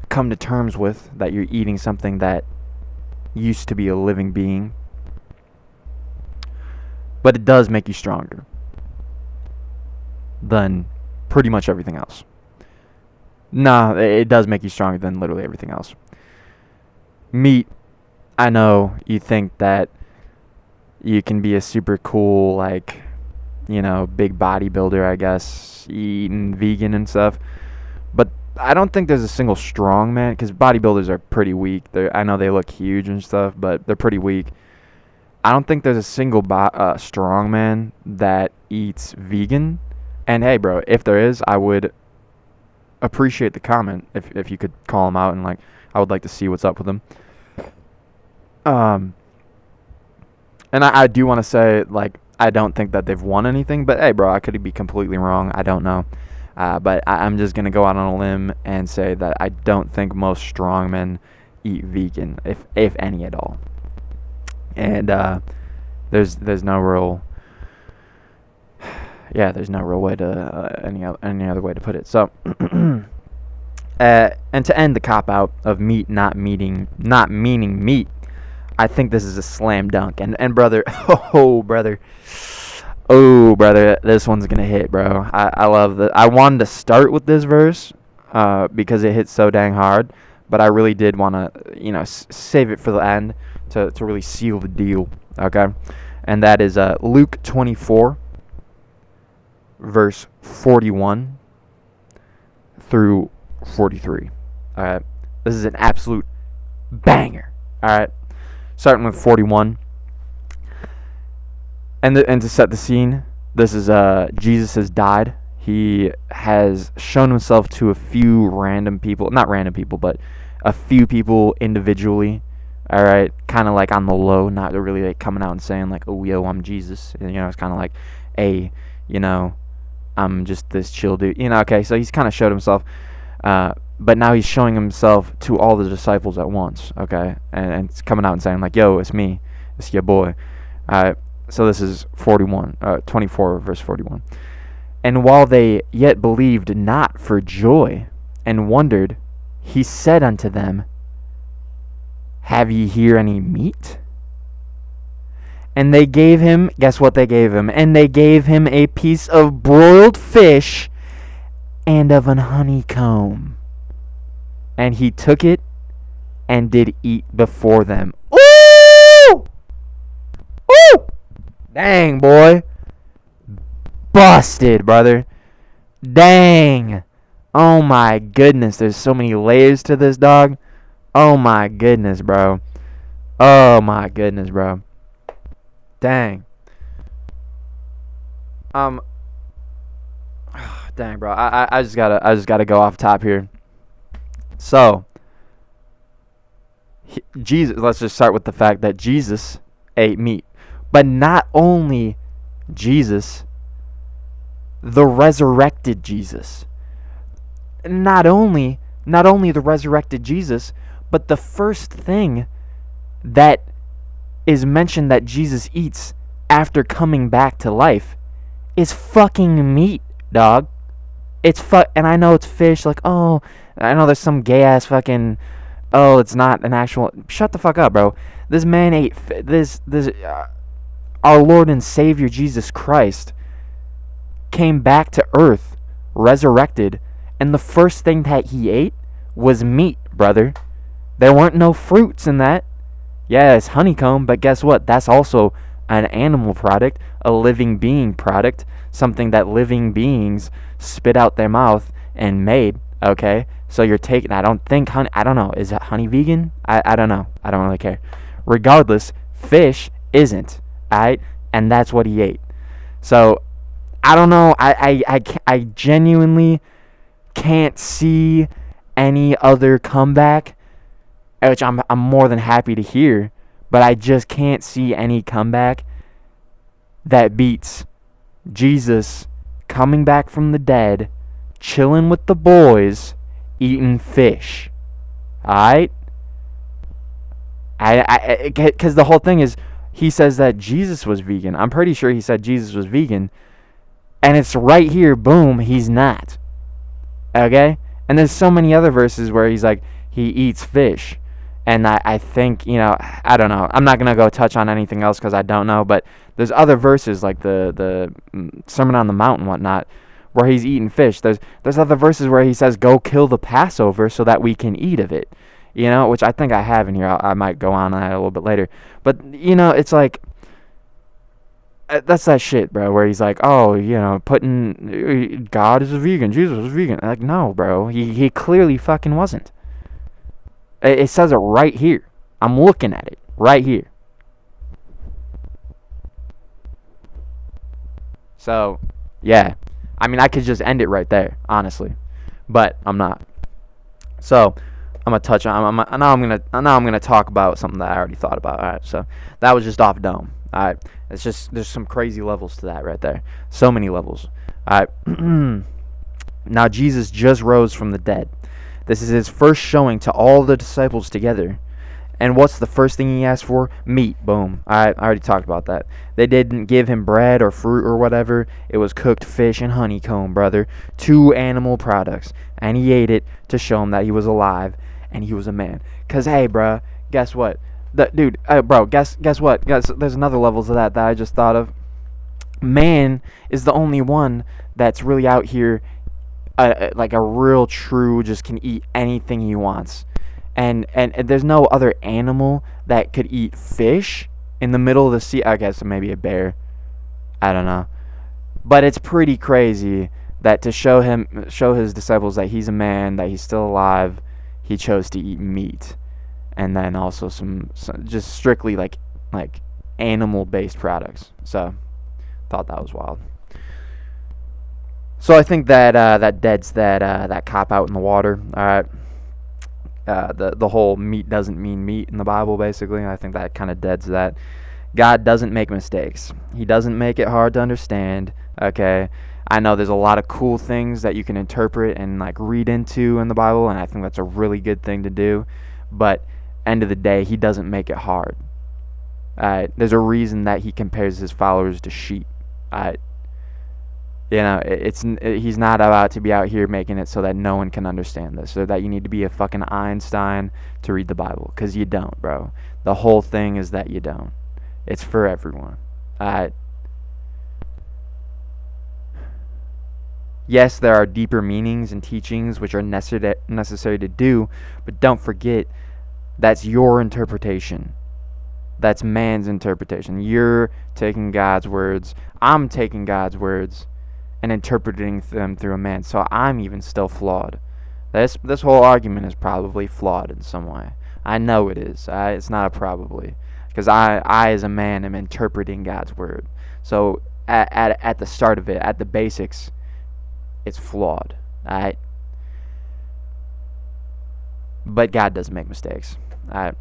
come to terms with, that you're eating something that used to be a living being. But it does make you stronger than pretty much everything else. Nah, it does make you stronger than literally everything else. Meat, I know you think that you can be a super cool, like, big bodybuilder, I guess, eating vegan and stuff. But I don't think there's a single strong man, because bodybuilders are pretty weak. I know they look huge and stuff, but they're pretty weak. I don't think there's a single strong man that eats vegan. And hey, bro, if there is, I would appreciate the comment if you could call him out, and like, I would like to see what's up with him. And I do want to say, like, I don't think that they've won anything, but hey, bro, I could be completely wrong. I don't know. But I'm just going to go out on a limb and say that I don't think most strongmen eat vegan, if any at all. And there's no real, there's no real way to any other way to put it. So, and to end the cop out of meat not meaning meat, I think this is a slam dunk. And brother, oh brother, this one's gonna hit, bro. I love that. I wanted to start with this verse because it hits so dang hard, but I really did want to, save it for the end to really seal the deal. Okay, and that is Luke 24, verse 41 through 43. All right, this is an absolute banger. All right, starting with 41. And to set the scene, this is Jesus has died. He has shown himself to a few random people, not random people, but a few people individually. All right, kind of like on the low, not really like coming out and saying like, "Oh, yo, I'm Jesus." And, it's kind of like, "Hey, I'm just this chill dude." Okay, so he's kind of showed himself, but now he's showing himself to all the disciples at once. Okay, and it's coming out and saying like, "Yo, it's me, it's your boy." All right. So this is 24, verse 41. And while they yet believed not for joy, and wondered, he said unto them, Have ye here any meat? And they gave him, guess what they gave him? And they gave him a piece of broiled fish and of an honeycomb. And he took it and did eat before them. Ooh! Ooh! Dang, boy. Busted, brother. Dang. Oh my goodness, there's so many layers to this, dog. Oh my goodness, bro. Oh my goodness, bro. Dang. Dang, bro. I just gotta go off top here. So, Jesus. Let's just start with the fact that Jesus ate meat. But not only Jesus, the resurrected Jesus. Not only the resurrected Jesus, but the first thing that is mentioned that Jesus eats after coming back to life is fucking meat, dog. And I know it's fish, like, oh, I know there's some gay ass fucking, oh, it's not an actual, shut the fuck up, bro. This man ate, our Lord and Savior Jesus Christ came back to earth, resurrected, and the first thing that he ate was meat, brother. There weren't no fruits in that. Yeah, it's honeycomb, but guess what? That's also an animal product, a living being product, something that living beings spit out their mouth and made. Okay, so you're taking. I don't think honey. I don't know. Is it honey vegan? I don't know. I don't really care. Regardless, fish isn't. Alright, and that's what he ate. So I don't know. I genuinely can't see any other comeback, which I'm more than happy to hear. But I just can't see any comeback that beats Jesus coming back from the dead, chilling with the boys, eating fish. Alright? Because the whole thing is, he says that Jesus was vegan. I'm pretty sure he said Jesus was vegan. And it's right here, boom, he's not. Okay? And there's so many other verses where he's like, he eats fish. And I think, I don't know. I'm not going to go touch on anything else because I don't know. But there's other verses like the Sermon on the Mount and whatnot where he's eating fish. There's other verses where he says, go kill the Passover so that we can eat of it. Which I think I have in here. I might go on that a little bit later. But, it's like, that's that shit, bro, where he's like, oh, putting, God is a vegan, Jesus is vegan. Like, no, bro. He clearly fucking wasn't. It says it right here. I'm looking at it right here. So, yeah. I mean, I could just end it right there, honestly. But I'm not. So, I'm gonna touch on. Now I'm gonna talk about something that I already thought about. All right, so that was just off dome. All right, it's just there's some crazy levels to that right there. So many levels. All right. Now Jesus just rose from the dead. This is his first showing to all the disciples together. And what's the first thing he asked for? Meat. Boom. I already talked about that. They didn't give him bread or fruit or whatever. It was cooked fish and honeycomb, brother. 2 animal products. And he ate it to show him that he was alive and he was a man. Because, hey, bruh, guess what? Guess what? There's another level to that I just thought of. Man is the only one that's really out here like a real true, just can eat anything he wants. And there's no other animal that could eat fish in the middle of the sea. I guess maybe a bear. I don't know. But it's pretty crazy that to show his disciples that he's a man, that he's still alive, he chose to eat meat. And then also some just strictly like animal-based products. So, thought that was wild. So I think that deads that cop out in the water. All right. The whole meat doesn't mean meat in the Bible, basically. I think that kind of deads that. God doesn't make mistakes. He doesn't make it hard to understand. Okay. I know there's a lot of cool things that you can interpret and like read into in the Bible, and I think that's a really good thing to do. But end of the day, he doesn't make it hard. There's a reason that he compares his followers to sheep. He's not about to be out here making it so that no one can understand this, or that you need to be a fucking Einstein to read the Bible, because you don't, bro. The whole thing is that you don't. It's for everyone. Yes, there are deeper meanings and teachings which are necessary to do, but don't forget, that's your interpretation. That's man's interpretation. You're taking God's words. I'm taking God's words and interpreting them through a man. So I'm even still flawed. This whole argument is probably flawed in some way. I know it is. It's not a probably. Because I as a man am interpreting God's word. So at the start of it, at the basics, it's flawed. Alright? But God doesn't make mistakes. Alright?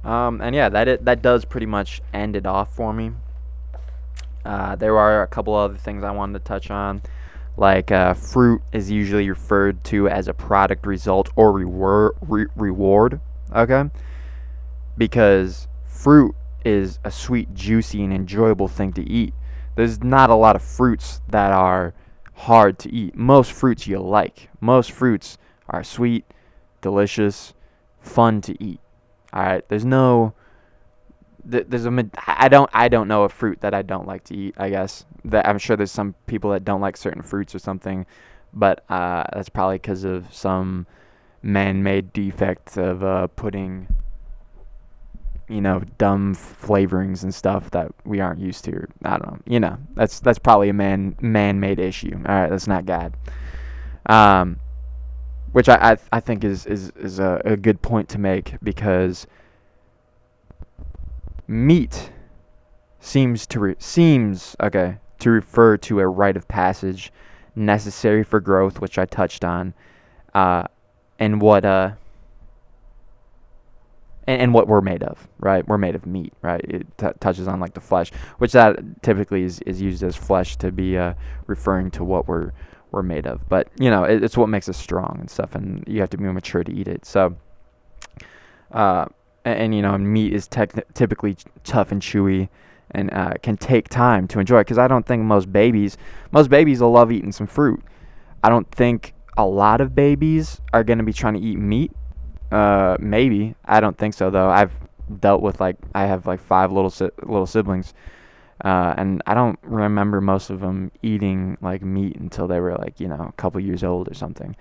And yeah, that does pretty much end it off for me. There are a couple other things I wanted to touch on, like fruit is usually referred to as a product, result, or reward, okay? Because fruit is a sweet, juicy, and enjoyable thing to eat. There's not a lot of fruits that are hard to eat. Most fruits you like. Most fruits are sweet, delicious, fun to eat. All right, I don't know a fruit that I don't like to eat. I guess that I'm sure there's some people that don't like certain fruits or something, but that's probably because of some man-made defect of putting dumb flavorings and stuff that we aren't used to. I don't know. That's probably a man-made issue. All right, that's not God. Which I think is a good point to make, because meat seems to refer to a rite of passage necessary for growth, which I touched on, and what we're made of, right? We're made of meat, right? It touches on like the flesh, which that typically is used as flesh to be referring to what we're made of. But it's what makes us strong and stuff, and you have to be mature to eat it. So, and meat is typically tough and chewy, and can take time to enjoy. Because I don't think most babies will love eating some fruit. I don't think a lot of babies are gonna be trying to eat meat. Maybe. I don't think so though. I have like 5 little siblings, and I don't remember most of them eating like meat until they were like a couple years old or something.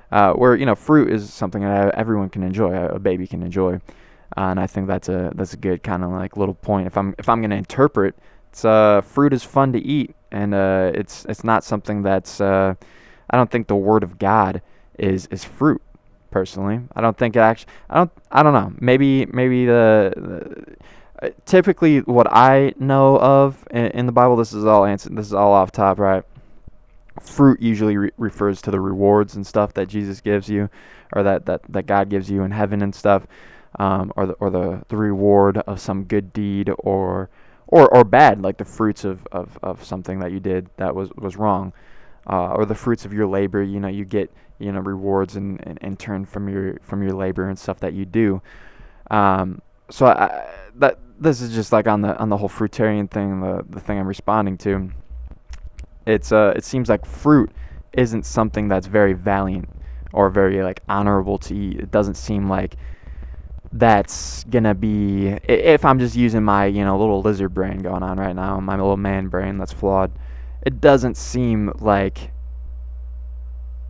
Where fruit is something that everyone can enjoy, a baby can enjoy, and I think that's a good kind of like little point. If I'm gonna interpret, it's fruit is fun to eat, and it's not something that's I don't think the word of God is fruit. Personally, I don't think it actually. I don't know. Maybe the typically what I know of in the Bible. This is all answered. This is all off top, right? Fruit usually refers to the rewards and stuff that Jesus gives you, or that God gives you in heaven and stuff, or the reward of some good deed or bad, like the fruits of something that you did that was wrong, or the fruits of your labor. You get rewards in turn from your labor and stuff that you do. So this is just like on the whole fruitarian thing, the thing I'm responding to. It seems like fruit isn't something that's very valiant or very like honorable to eat. It doesn't seem like that's gonna be, if I'm just using my little lizard brain going on right now, my little man brain that's flawed. It doesn't seem like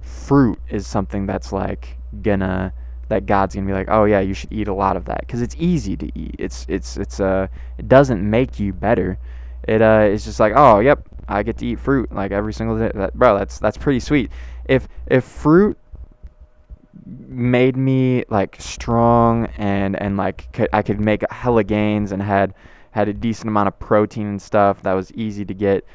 fruit is something that's like that God's gonna be like, oh yeah, you should eat a lot of that, because it's easy to eat. It doesn't make you better. It's just like, oh yep, I get to eat fruit like every single day. That's pretty sweet. If fruit made me like strong and like I could make hella gains and had a decent amount of protein and stuff that was easy to get,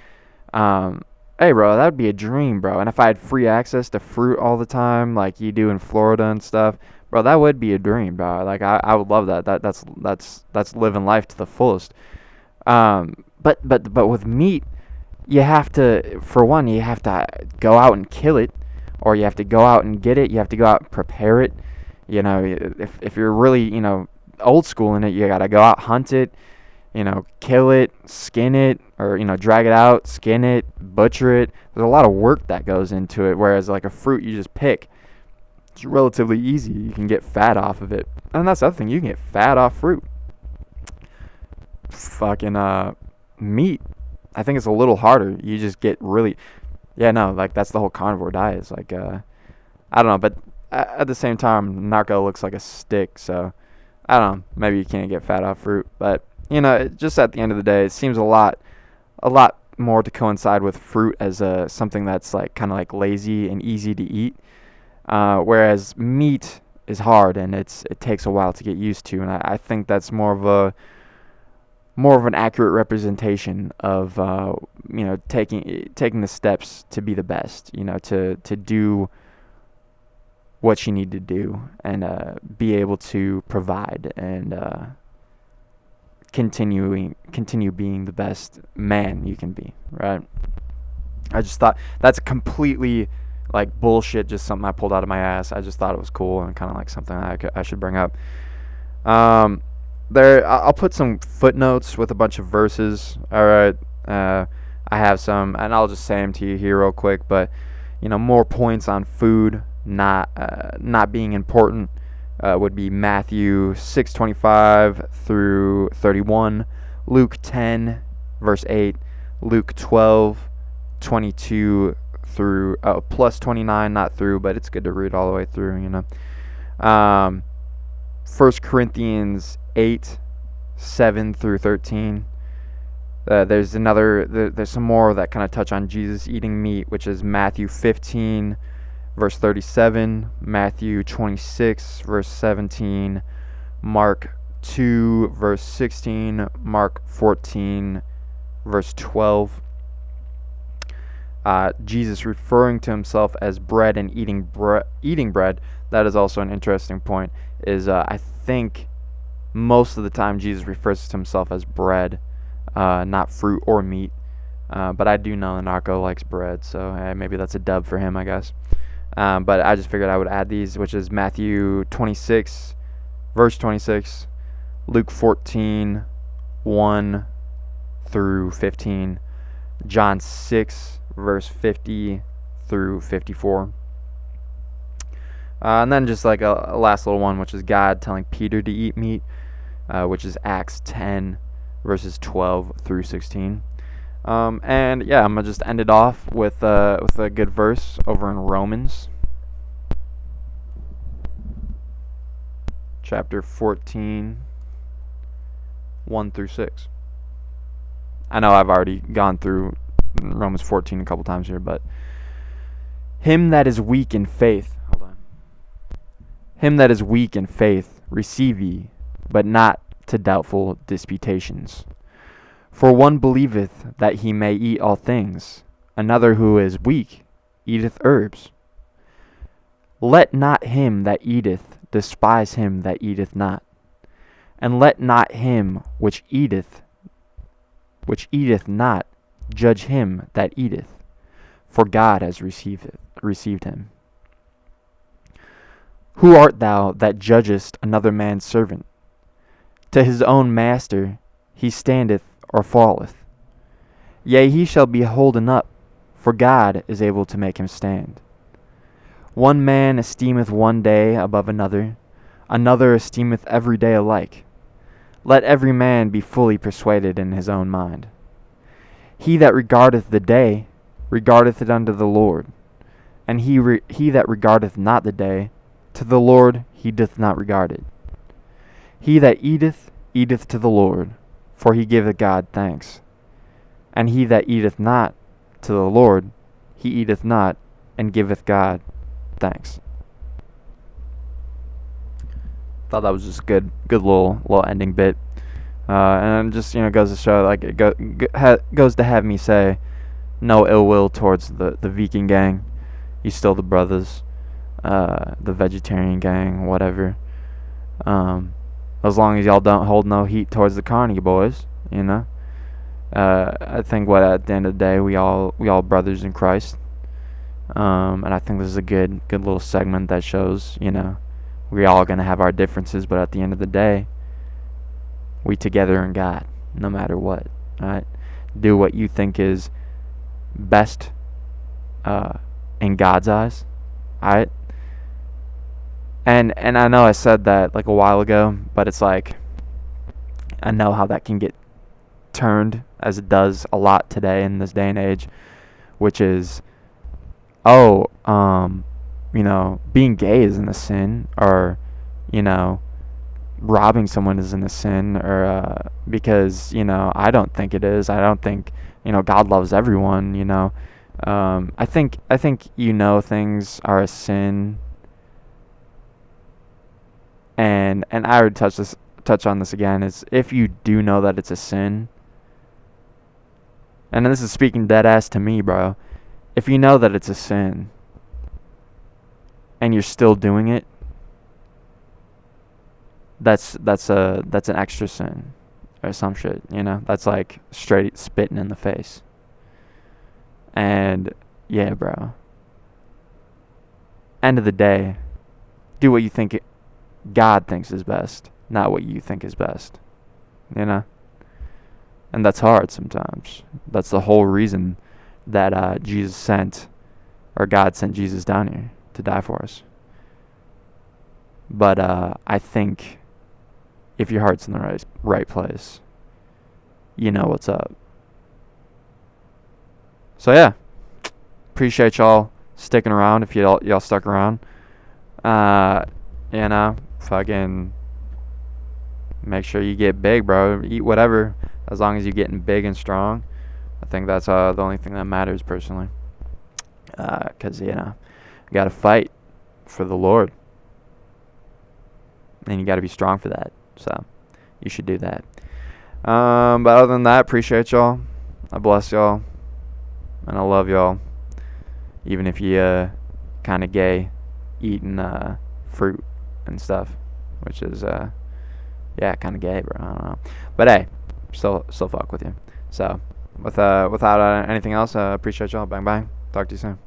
hey bro, that would be a dream, bro. And if I had free access to fruit all the time like you do in Florida and stuff, bro, that would be a dream, bro. Like I would love that. That's living life to the fullest. But with meat, you have to, for one, you have to go out and kill it, or you have to go out and get it. You have to go out and prepare it. If you're really old school in it, you gotta go out, hunt it, kill it, skin it, or drag it out, skin it, butcher it. There's a lot of work that goes into it, whereas like a fruit you just pick. It's relatively easy. You can get fat off of it. And that's the other thing, you can get fat off fruit. Fucking meat, I think it's a little harder. You just get really, like that's the whole carnivore diet. It's like I don't know, but at the same time, narco looks like a stick, so I don't know, maybe you can't get fat off fruit, but just at the end of the day, it seems a lot more to coincide with fruit as something that's like kind of like lazy and easy to eat, whereas meat is hard and it takes a while to get used to, and I think that's more of an accurate representation of taking the steps to be the best, to do what you need to do and be able to provide and continue being the best man you can be, right? I just thought that's completely like bullshit, just something I pulled out of my ass. I just thought it was cool and kind of like something I should bring up. I'll put some footnotes with a bunch of verses. All right, I have some, and I'll just say them to you here real quick. But more points on food not being important would be Matthew 6:25 through 31, Luke 10 verse 8, Luke 12:22 through plus 29, not through, but it's good to read all the way through. 1 Corinthians 8 7 through 13. There's some more that kind of touch on Jesus eating meat, which is Matthew 15, verse 37, Matthew 26, verse 17, Mark 2, verse 16, Mark 14, verse 12. Jesus referring to himself as bread and eating bread. That is also an interesting point. I think most of the time Jesus refers to himself as bread, not fruit or meat. But I do know Narco likes bread, so maybe that's a dub for him, I guess. But I just figured I would add these, which is Matthew 26, verse 26, Luke 14, 1 through 15, John 6, verse 50 through 54. And then just like a last little one, which is God telling Peter to eat meat, which is Acts 10, verses 12 through 16. And yeah, I'm going to just end it off with a good verse over in Romans chapter 14, 1 through 6. I know I've already gone through Romans 14 a couple times here, but him that is weak in faith, him that is weak in faith receive ye, but not to doubtful disputations. For one believeth that he may eat all things, another who is weak eateth herbs. Let not him that eateth despise him that eateth not, and let not him which eateth not judge him that eateth, for God has received him. Who art thou that judgest another man's servant? To his own master he standeth or falleth. Yea, he shall be holden up, for God is able to make him stand. One man esteemeth one day above another, another esteemeth every day alike. Let every man be fully persuaded in his own mind. He that regardeth the day regardeth it unto the Lord, and he that regardeth not the day, to the Lord he doth not regard it. He that eateth, eateth to the Lord, for he giveth God thanks. And he that eateth not to the Lord, he eateth not, and giveth God thanks. Thought that was just a good little ending bit. And just goes to show, like, it goes to have me say no ill will towards the Viking gang. You still the brothers, the vegetarian gang, whatever. As long as y'all don't hold no heat towards the Carney boys, I think at the end of the day we all brothers in Christ. And I think this is a good little segment that shows, we're all gonna have our differences, but at the end of the day, we together in God, no matter what. Alright? Do what you think is best in God's eyes. Alright? And I know I said that like a while ago, but it's like I know how that can get turned, as it does a lot today in this day and age, which is being gay isn't a sin, or robbing someone isn't a sin, or because I don't think it is. I don't think God loves everyone. I think things are a sin, and I would touch on this again, is if you do know that it's a sin, and this is speaking dead ass to me, bro. If you know that it's a sin and you're still doing it, that's an extra sin or some shit, That's like straight spitting in the face. And yeah, bro. End of the day, do what you think God thinks is best, not what you think is best. And that's hard sometimes. That's the whole reason that God sent Jesus down here to die for us. But I think if your heart's in the right place, you know what's up. So yeah, appreciate y'all sticking around. If y'all stuck around, fucking make sure you get big, bro. Eat whatever, as long as you're getting big and strong. I think that's the only thing that matters personally. 'Cause you gotta fight for the Lord, and you gotta be strong for that. So you should do that. But other than that, appreciate y'all. I bless y'all, and I love y'all. Even if you kind of gay, eating fruit and stuff, which is kind of gay, bro. I don't know, but hey, still fuck with you. So without anything else, appreciate y'all. Bang bang. Talk to you soon.